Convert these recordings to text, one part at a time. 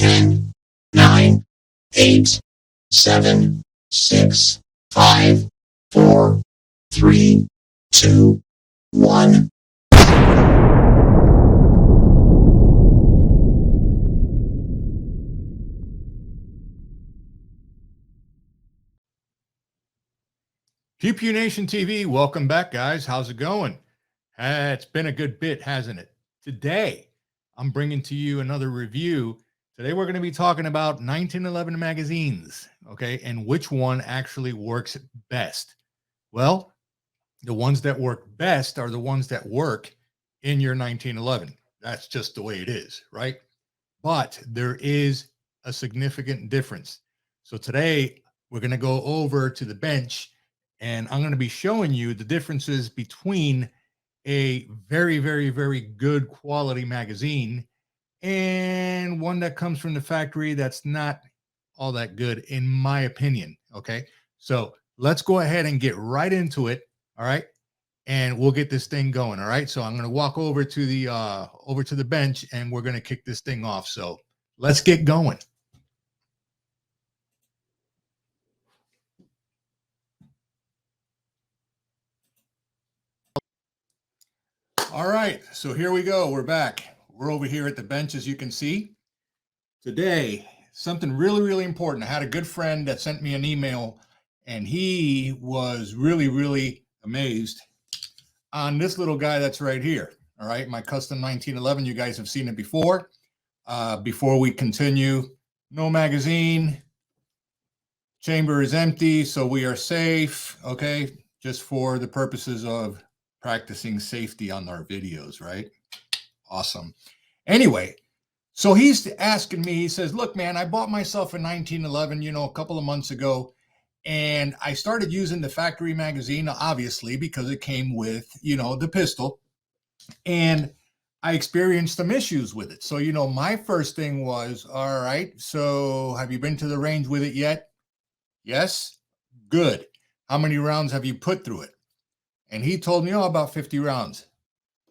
10, 9, 8, 7, 6, 5, 4, 3, 2, 1. PewPewNationTV, welcome back, guys. How's it going? It's been a good bit, hasn't it? Today, I'm bringing to you another review. Today, we're going to be talking about 1911 magazines, okay, and which one actually works best. Well, the ones that work best are the ones that work in your 1911. That's just the way it is, right? But there is a significant difference. So today, we're going to go over to the bench and I'm going to be showing you the differences between a very, very, very good quality magazine and one that comes from the factory that's not all that good, in my opinion. Okay. So let's go ahead and get right into it. All right. And we'll get this thing going. All right. So I'm going to walk over to the bench and we're going to kick this thing off. So let's get going. All right, so here we go. We're back. We're over here at the bench, as you can see. Today, something really, really important. I had a good friend that sent me an email, and he was really, really amazed on this little guy that's right here. All right, my custom 1911. You guys have seen it before. Before we continue, no magazine. Chamber is empty, so we are safe. Okay, just for the purposes of practicing safety on our videos, right? Awesome. Anyway, so he's asking me, he says, look, man, I bought myself a 1911, a couple of months ago, and I started using the factory magazine, obviously, because it came with, the pistol, and I experienced some issues with it. So, my first thing was, all right, so have you been to the range with it yet? Yes? Good. How many rounds have you put through it? And he told me, about 50 rounds.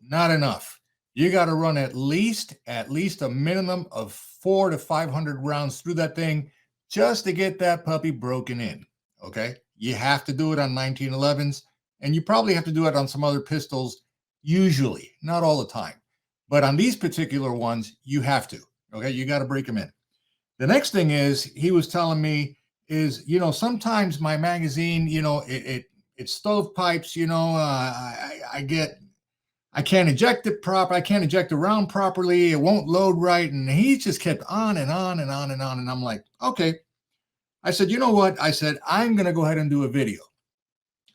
Not enough. You got to run at least a minimum of 400 to 500 rounds through that thing just to get that puppy broken in. Okay. You have to do it on 1911s, and you probably have to do it on some other pistols, usually, not all the time. But on these particular ones, you have to. Okay. You got to break them in. The next thing is, he was telling me is, sometimes my magazine, it's stovepipes, I can't eject it proper. I can't eject the round properly. It won't load right. And he just kept on and on and on and on. And I'm like, okay. I said, you know what? I said, I'm going to go ahead and do a video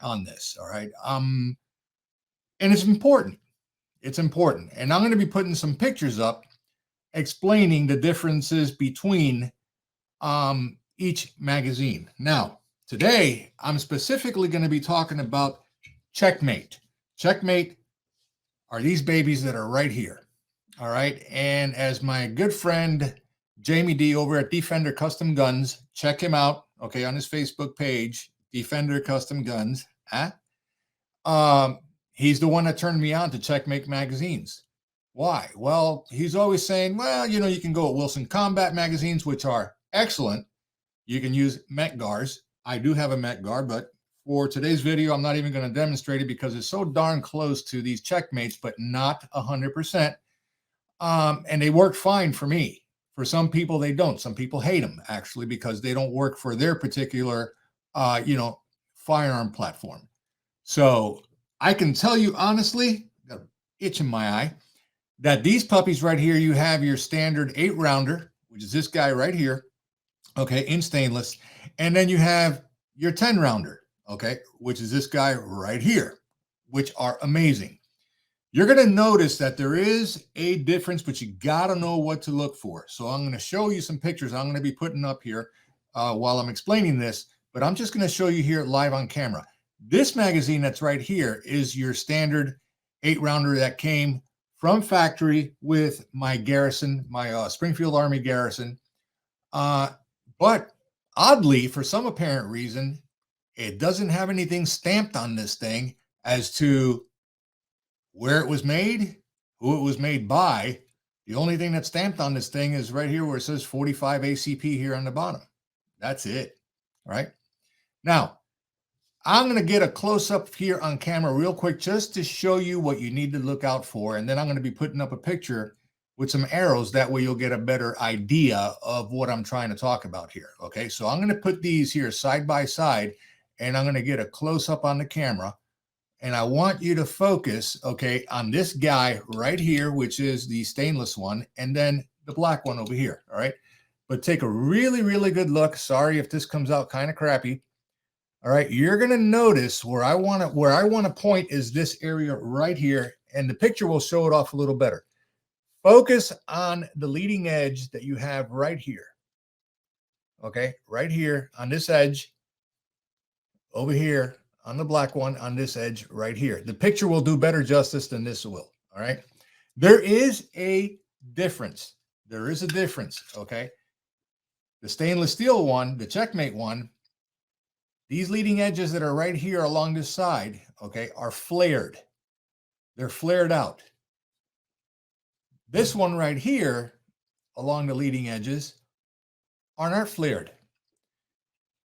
on this. All right. And it's important. It's important. And I'm going to be putting some pictures up explaining the differences between each magazine. Now, today, I'm specifically going to be talking about Checkmate. Checkmate are these babies that are right here. All right. And as my good friend Jamie D over at Defender Custom Guns, check him out, okay, on his Facebook page, Defender Custom Guns. He's the one that turned me on to Checkmate magazines. Why? Well, he's always saying, well, you can go at Wilson Combat magazines, which are excellent. You can use Metgars. I do have a Metgar, but for today's video, I'm not even going to demonstrate it because it's so darn close to these Checkmates, but not 100%. And they work fine for me. For some people, they don't. Some people hate them, actually, because they don't work for their particular, firearm platform. So I can tell you honestly, got an itch in my eye, that these puppies right here, you have your standard 8-rounder, which is this guy right here, okay, in stainless. And then you have your 10-rounder, okay, which is this guy right here, which are amazing. You're going to notice that there is a difference, but you got to know what to look for. So I'm going to show you some pictures I'm going to be putting up here while I'm explaining this, but I'm just going to show you here live on camera. This magazine that's right here is your standard 8-rounder that came from factory with my Garrison, my Springfield Army Garrison. But oddly, for some apparent reason, it doesn't have anything stamped on this thing as to where it was made, who it was made by, The only thing that's stamped on this thing is right here where it says 45 ACP here on the bottom. That's it. All right. Now, I'm going to get a close-up here on camera real quick just to show you what you need to look out for. And then I'm going to be putting up a picture with some arrows. That way you'll get a better idea of what I'm trying to talk about here. Okay, so I'm going to put these here side by side, and I'm going to get a close-up on the camera. And I want you to focus, okay, on this guy right here, which is the stainless one, and then the black one over here. All right, but take a really, really good look. Sorry if this comes out kind of crappy. All right, you're going to notice where I want to point is this area right here, and the picture will show it off a little better. Focus on the leading edge that you have right here. Okay, right here on this edge, over here on the black one, on this edge right here. The picture will do better justice than this will. All right, there is a difference. There is a difference. Okay, the stainless steel one, the Checkmate one, these leading edges that are right here along this side, okay, are flared. They're flared out. This one right here along the leading edges are not flared.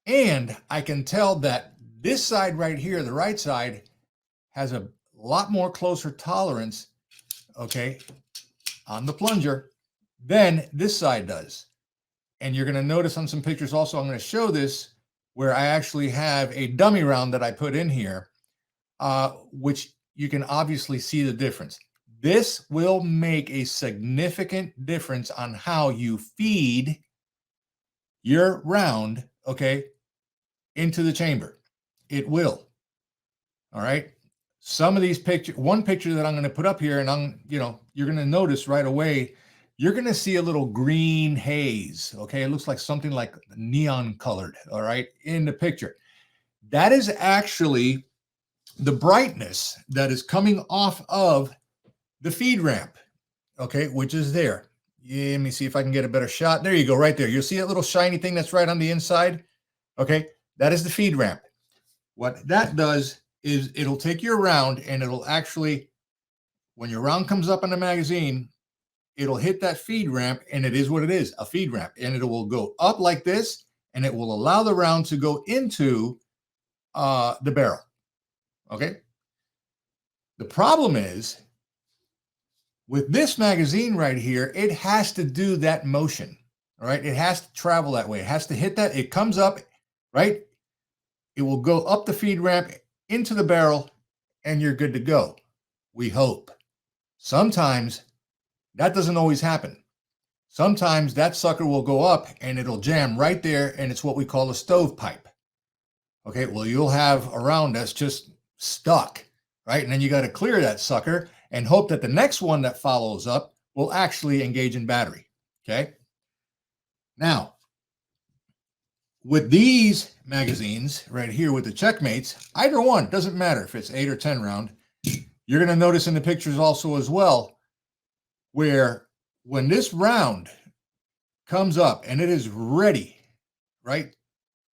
And I can tell that this side right here, the right side, has a lot more closer tolerance, okay, on the plunger than this side does. And you're going to notice on some pictures also, I'm going to show this, where I actually have a dummy round that I put in here, which you can obviously see the difference. This will make a significant difference on how you feed your round, okay, into the chamber. It will. All right. Some of these pictures, one picture that I'm going to put up here, and you're going to notice right away, you're going to see a little green haze. Okay. It looks like something like neon colored. All right. In the picture. That is actually the brightness that is coming off of the feed ramp. Okay. Which is there. Yeah, let me see if I can get a better shot. There you go. Right there. You'll see that little shiny thing that's right on the inside. Okay. That is the feed ramp. What that does is it'll take your round, and it'll actually, when your round comes up in the magazine, it'll hit that feed ramp, and it is what it is, a feed ramp, and it will go up like this, and it will allow the round to go into the barrel. Okay. The problem is with this magazine right here, it has to do that motion. All right. It has to travel that way. It has to hit that. It comes up, right? It will go up the feed ramp into the barrel, and you're good to go. We hope. Sometimes that doesn't always happen. Sometimes that sucker will go up and it'll jam right there, and it's what we call a stovepipe. Okay, well, you'll have a round that's just stuck, right? And then you got to clear that sucker and hope that the next one that follows up will actually engage in battery. Okay. Now, with these magazines right here with the Checkmates, either one, doesn't matter if it's 8 or 10 round, you're going to notice in the pictures also as well, where when this round comes up and it is ready, right,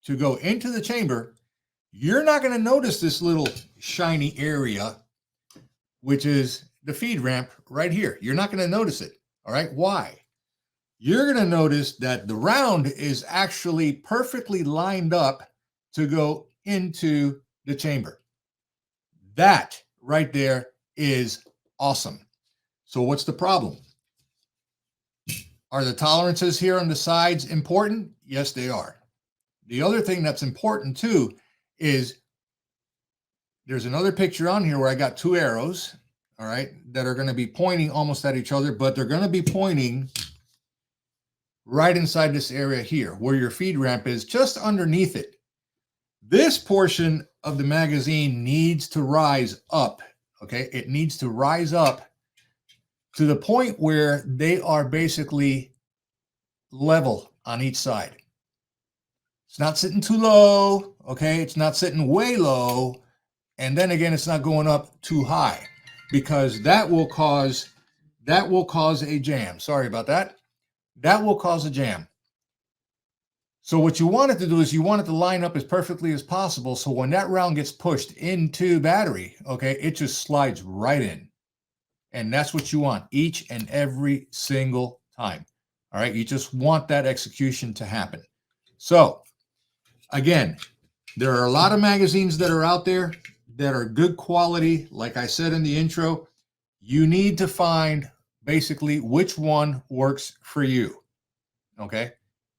to go into the chamber, you're not going to notice this little shiny area, which is the feed ramp right here. You're not going to notice it. All right. Why? You're going to notice that the round is actually perfectly lined up to go into the chamber. That right there is awesome. So what's the problem? Are the tolerances here on the sides important? Yes, they are. The other thing that's important too is there's another picture on here where I got two arrows, all right, that are going to be pointing almost at each other, but they're going to be pointing right inside this area here where your feed ramp is, just underneath it. This portion of the magazine needs to rise up. Okay. It needs to rise up to the point where they are basically level on each side. It's not sitting too low. Okay. It's not sitting way low. And then again, it's not going up too high, because that will cause a jam. Sorry about that. That will cause a jam. So what you want it to do is you want it to line up as perfectly as possible. So when that round gets pushed into battery, okay, it just slides right in. And that's what you want each and every single time. All right. You just want that execution to happen. So again, there are a lot of magazines that are out there that are good quality. Like I said in the intro, you need to find basically which one works for you. Okay.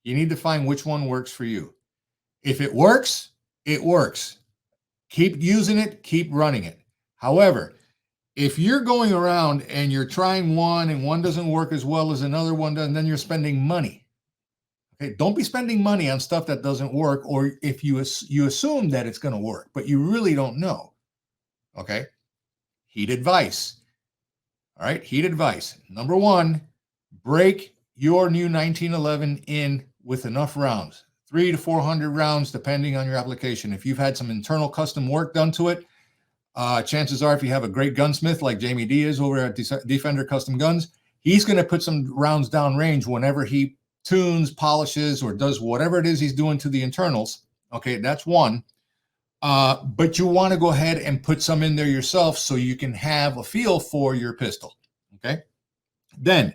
You need to find which one works for you. If it works, it works. Keep using it, keep running it. However, if you're going around and you're trying one and one doesn't work as well as another one does, then you're spending money. Okay, don't be spending money on stuff that doesn't work, or if you assume that it's going to work, but you really don't know. Okay, heat advice. All right, heat advice. Number one, break your new 1911 in with enough rounds, 300 to 400 rounds, depending on your application. If you've had some internal custom work done to it, chances are, if you have a great gunsmith like Jamie D is over at Defender Custom Guns, he's going to put some rounds down range whenever he tunes, polishes, or does whatever it is he's doing to the internals. Okay, that's one. But you want to go ahead and put some in there yourself so you can have a feel for your pistol. Okay, then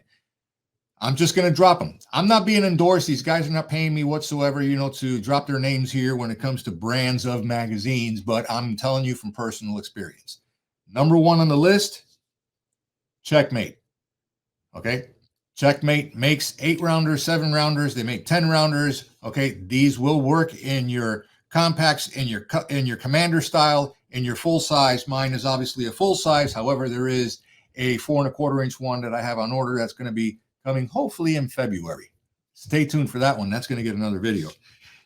I'm just going to drop them. I'm not being endorsed. These guys are not paying me whatsoever, to drop their names here when it comes to brands of magazines, but I'm telling you from personal experience. Number one on the list, Checkmate. Okay. Checkmate makes 8-rounders, 7-rounders. They make 10-rounders. Okay. These will work in your compacts, in your commander style, in your full size. Mine is obviously a full size. However, there is a 4 1/4 inch one that I have on order that's going to be coming hopefully in February. Stay tuned for that one. That's going to get another video.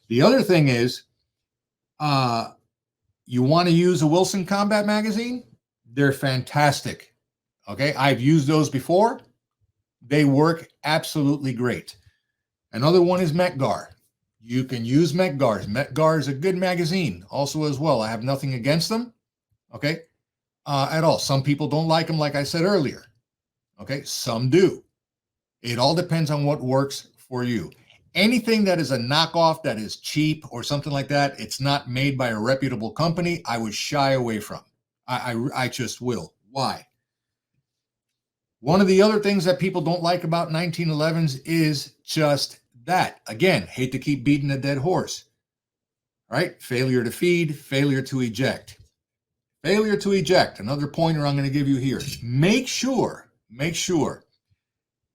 The other thing is, you want to use a Wilson Combat magazine. They're fantastic. Okay. I've used those before. They work absolutely great. Another one is Metgar. You can use Metgars. Metgar is a good magazine also as well. I have nothing against them. Okay. At all. Some people don't like them, like I said earlier. Okay. Some do. It all depends on what works for you. Anything that is a knockoff, that is cheap or something like that, it's not made by a reputable company, I would shy away from. I just will. Why? One of the other things that people don't like about 1911s is just that. Again, hate to keep beating a dead horse. All right? Failure to feed, failure to eject. Failure to eject, another pointer I'm going to give you here. Make sure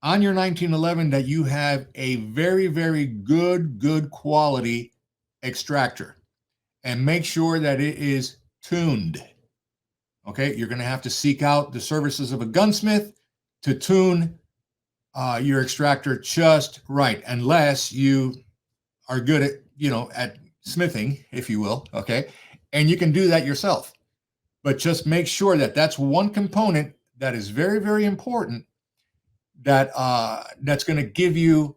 on your 1911 that you have a very, very good quality extractor, and make sure that it is tuned. Okay, you're going to have to seek out the services of a gunsmith to tune your extractor just right, unless you are good at, at smithing, if you will. Okay, and you can do that yourself, but just make sure that that's one component that is very, very important, that that's going to give you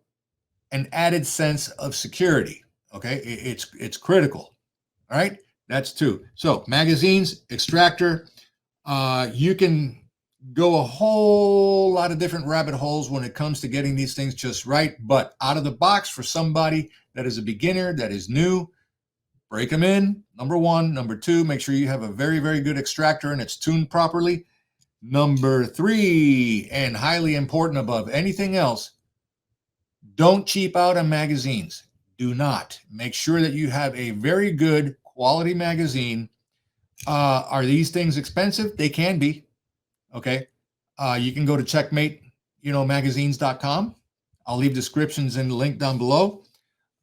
an added sense of security. Okay, it's critical. All right, that's two. So magazines, extractor, you can go a whole lot of different rabbit holes when it comes to getting these things just right, but out of the box, for somebody that is a beginner, that is new, break them in. Number one. Number two, make sure you have a very, very good extractor and it's tuned properly. Number three, and highly important above anything else, don't cheap out on magazines. Do not. Make sure that you have a very good quality magazine. Are these things expensive? They can be. Okay. You can go to Checkmate, magazines.com. I'll leave descriptions in the link down below,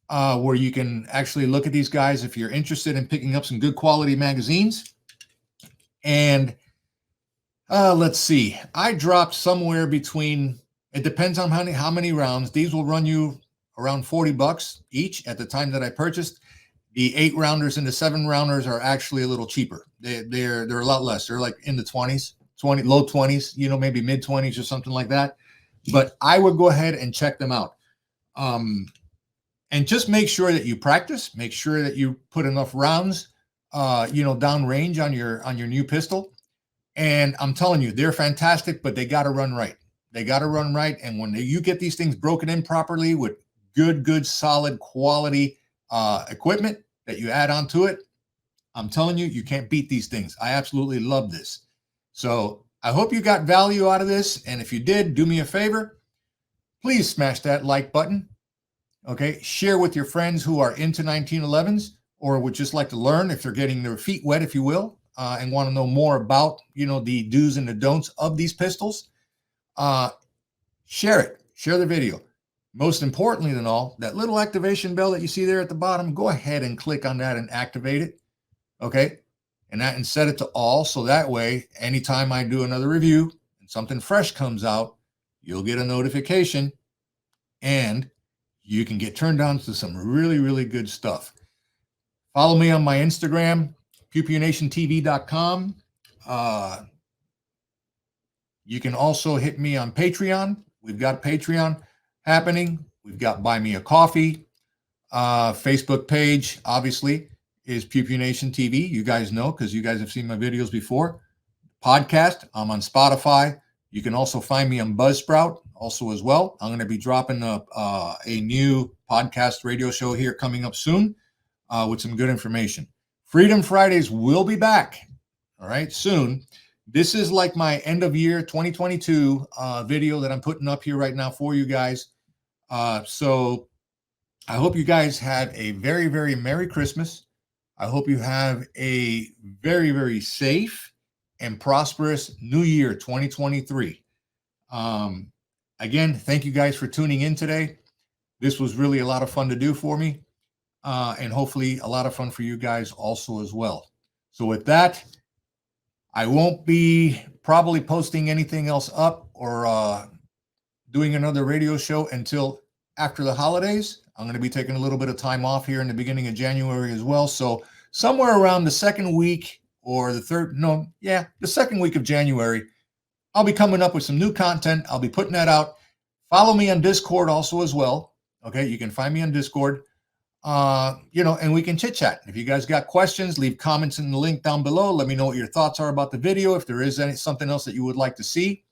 where you can actually look at these guys if you're interested in picking up some good quality magazines. And let's see. I dropped somewhere between, it depends on how many rounds. These will run you around $40 each at the time that I purchased. The 8-rounders and the 7-rounders are actually a little cheaper. They're a lot less. They're like in the 20s, low 20s, maybe mid 20s or something like that. But I would go ahead and check them out. And just make sure that you practice. Make sure that you put enough rounds, down range on your new pistol. And I'm telling you, they're fantastic, but they got to run right. They got to run right. And when you get these things broken in properly with good, solid quality equipment that you add onto it, I'm telling you, you can't beat these things. I absolutely love this. So I hope you got value out of this. And if you did, do me a favor. Please smash that like button. Okay. Share with your friends who are into 1911s or would just like to learn if they're getting their feet wet, if you will, and want to know more about, the do's and the don'ts of these pistols. Share it. Share the video. Most importantly than all, that little activation bell that you see there at the bottom, go ahead and click on that and activate it. Okay. And set it to all. So that way, anytime I do another review and something fresh comes out, you'll get a notification and you can get turned on to some really, really good stuff. Follow me on my Instagram, PewPewNationTV.com. You can also hit me on Patreon. We've got a Patreon happening. We've got Buy Me a Coffee. Facebook page, obviously, is PewPewNationTV. You guys know because you guys have seen my videos before. Podcast, I'm on Spotify. You can also find me on Buzzsprout also as well. I'm going to be dropping a new podcast radio show here coming up soon with some good information. Freedom Fridays will be back, all right, soon. This is like my end of year 2022 video that I'm putting up here right now for you guys. So I hope you guys have a very, very Merry Christmas. I hope you have a very, very safe and prosperous New Year 2023. Again, thank you guys for tuning in today. This was really a lot of fun to do for me, and hopefully a lot of fun for you guys also as well. So with that, I won't be probably posting anything else up or doing another radio show until after the holidays. I'm going to be taking a little bit of time off here in the beginning of January as well. So somewhere around the second week or the second week of January, I'll be coming up with some new content. I'll be putting that out. Follow me on Discord also as well. Okay, you can find me on Discord. And we can chit chat. If you guys got questions, leave comments in the link down below. Let me know what your thoughts are about the video. If there is something else that you would like to see.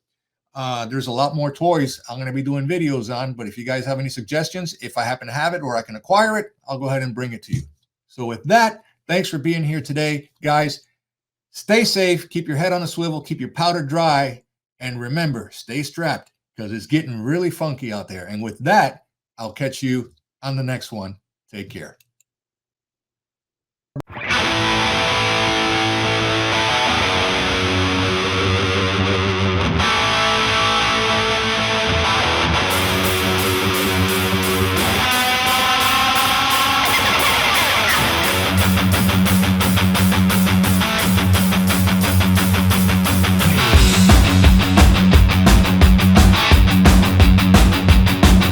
There's a lot more toys I'm going to be doing videos on, but if you guys have any suggestions, if I happen to have it or I can acquire it, I'll go ahead and bring it to you. So with that, thanks for being here today, guys. Stay safe, keep your head on a swivel, keep your powder dry, and remember, stay strapped because it's getting really funky out there. And with that, I'll catch you on the next one. Take care.